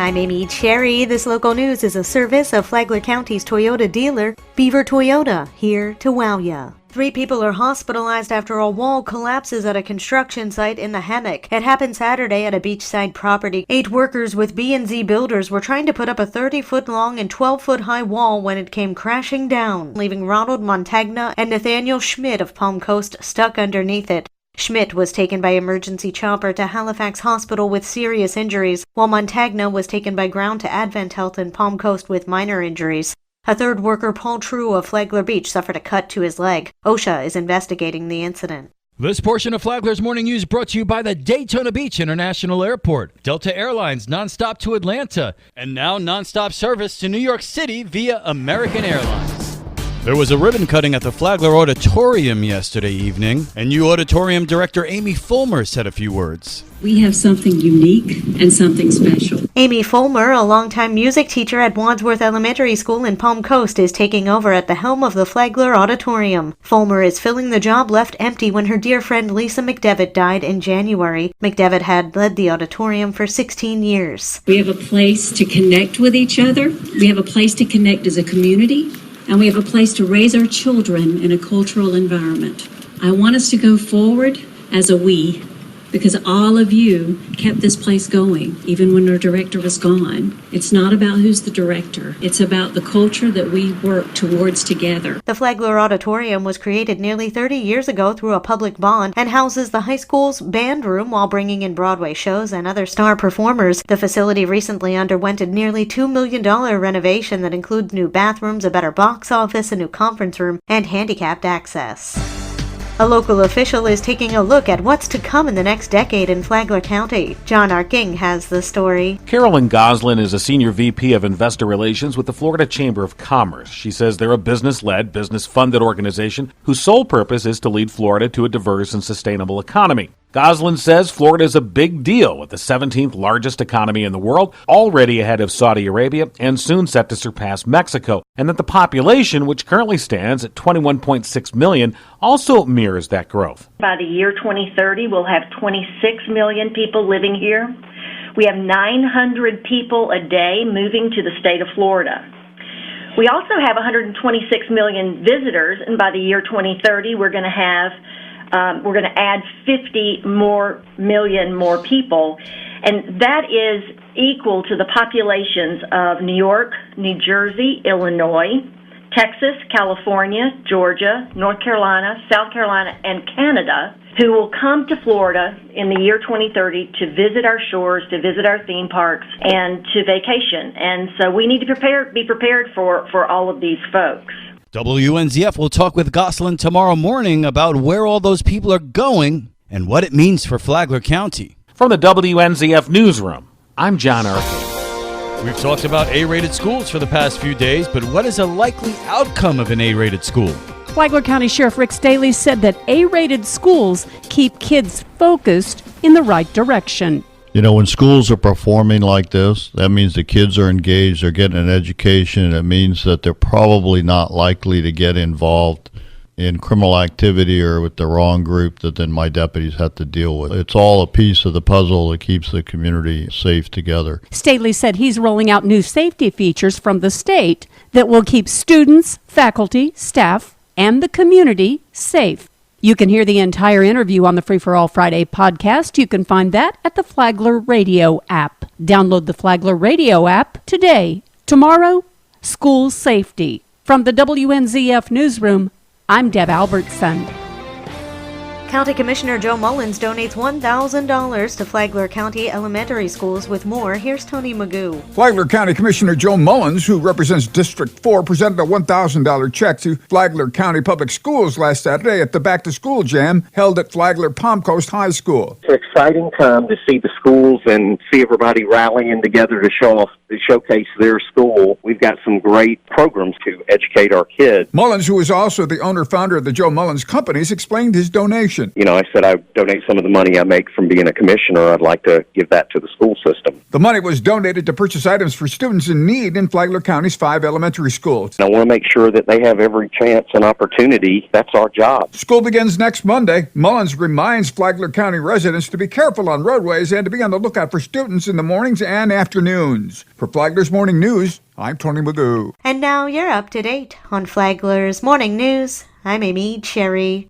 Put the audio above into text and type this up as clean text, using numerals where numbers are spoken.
I'm Amy Cherry. This local news is a service of Flagler County's Toyota dealer, Beaver Toyota, here to wow ya. 3 people are hospitalized after a wall collapses at a construction site in the Hammock. It happened Saturday at a beachside property. 8 workers with B&Z Builders were trying to put up a 30-foot-long and 12-foot-high wall when it came crashing down, leaving Ronald Montagna and Nathaniel Schmidt of Palm Coast stuck underneath it. Schmidt was taken by emergency chopper to Halifax Hospital with serious injuries, while Montagna was taken by ground to Advent Health in Palm Coast with minor injuries. A third worker, Paul True of Flagler Beach, suffered a cut to his leg. OSHA is investigating the incident. This portion of Flagler's Morning News brought to you by the Daytona Beach International Airport, Delta Airlines nonstop to Atlanta, and now nonstop service to New York City via American Airlines. There was a ribbon cutting at the Flagler Auditorium yesterday evening, and new auditorium director Amy Fulmer said a few words. We have something unique and something special. Amy Fulmer, a longtime music teacher at Wadsworth Elementary School in Palm Coast, is taking over at the helm of the Flagler Auditorium. Fulmer is filling the job left empty when her dear friend Lisa McDevitt died in January. McDevitt had led the auditorium for 16 years. We have a place to connect with each other. We have a place to connect as a community. And we have a place to raise our children in a cultural environment. I want us to go forward as a we, because all of you kept this place going, even when our director was gone. It's not about who's the director. It's about the culture that we work towards together. The Flagler Auditorium was created nearly 30 years ago through a public bond and houses the high school's band room while bringing in Broadway shows and other star performers. The facility recently underwent a nearly $2 million renovation that includes new bathrooms, a better box office, a new conference room, and handicapped access. A local official is taking a look at what's to come in the next decade in Flagler County. John Arking has the story. Carolyn Goslin is a senior VP of Investor Relations with the Florida Chamber of Commerce. She says they're a business-led, business-funded organization whose sole purpose is to lead Florida to a diverse and sustainable economy. Goslin says Florida is a big deal with the 17th largest economy in the world, already ahead of Saudi Arabia and soon set to surpass Mexico, and that the population, which currently stands at 21.6 million, also mirrors that growth. By the year 2030, we'll have 26 million people living here. We have 900 people a day moving to the state of Florida. We also have 126 million visitors, and by the year 2030, we're going to add 50 million more people, and that is equal to the populations of New York, New Jersey, Illinois, Texas, California, Georgia, North Carolina, South Carolina, and Canada, who will come to Florida in the year 2030 to visit our shores, to visit our theme parks, and to vacation. And so we need to be prepared for all of these folks. WNZF will talk with Goslin tomorrow morning about where all those people are going and what it means for Flagler County. From the WNZF Newsroom, I'm John Arthur. We've talked about A-rated schools for the past few days, but what is a likely outcome of an A-rated school? Flagler County Sheriff Rick Staley said that A-rated schools keep kids focused in the right direction. You know, when schools are performing like this, that means the kids are engaged, they're getting an education, and it means that they're probably not likely to get involved in criminal activity or with the wrong group that then my deputies have to deal with. It's all a piece of the puzzle that keeps the community safe together. Staley said he's rolling out new safety features from the state that will keep students, faculty, staff, and the community safe. You can hear the entire interview on the Free for All Friday podcast. You can find that at the Flagler Radio app. Download the Flagler Radio app today. Tomorrow, school safety. From the WNZF Newsroom, I'm Deb Albertson. County Commissioner Joe Mullins donates $1,000 to Flagler County elementary schools. With more, here's Tony Magoo. Flagler County Commissioner Joe Mullins, who represents District 4, presented a $1,000 check to Flagler County Public Schools last Saturday at the Back to School Jam held at Flagler Palm Coast High School. It's an exciting time to see the schools and see everybody rallying together to showcase their school. We've got some great programs to educate our kids. Mullins, who is also the owner-founder of the Joe Mullins Companies, explained his donation. donation. I said I donate some of the money I make from being a commissioner. I'd like to give that to the school system. The money was donated to purchase items for students in need in Flagler County's 5 elementary schools. I want to make sure that they have every chance and opportunity. That's our job. School begins next Monday. Mullins reminds Flagler County residents to be careful on roadways and to be on the lookout for students in the mornings and afternoons. For Flagler's Morning News, I'm Tony Magoo. And now you're up to date on Flagler's Morning News. I'm Amy Cherry.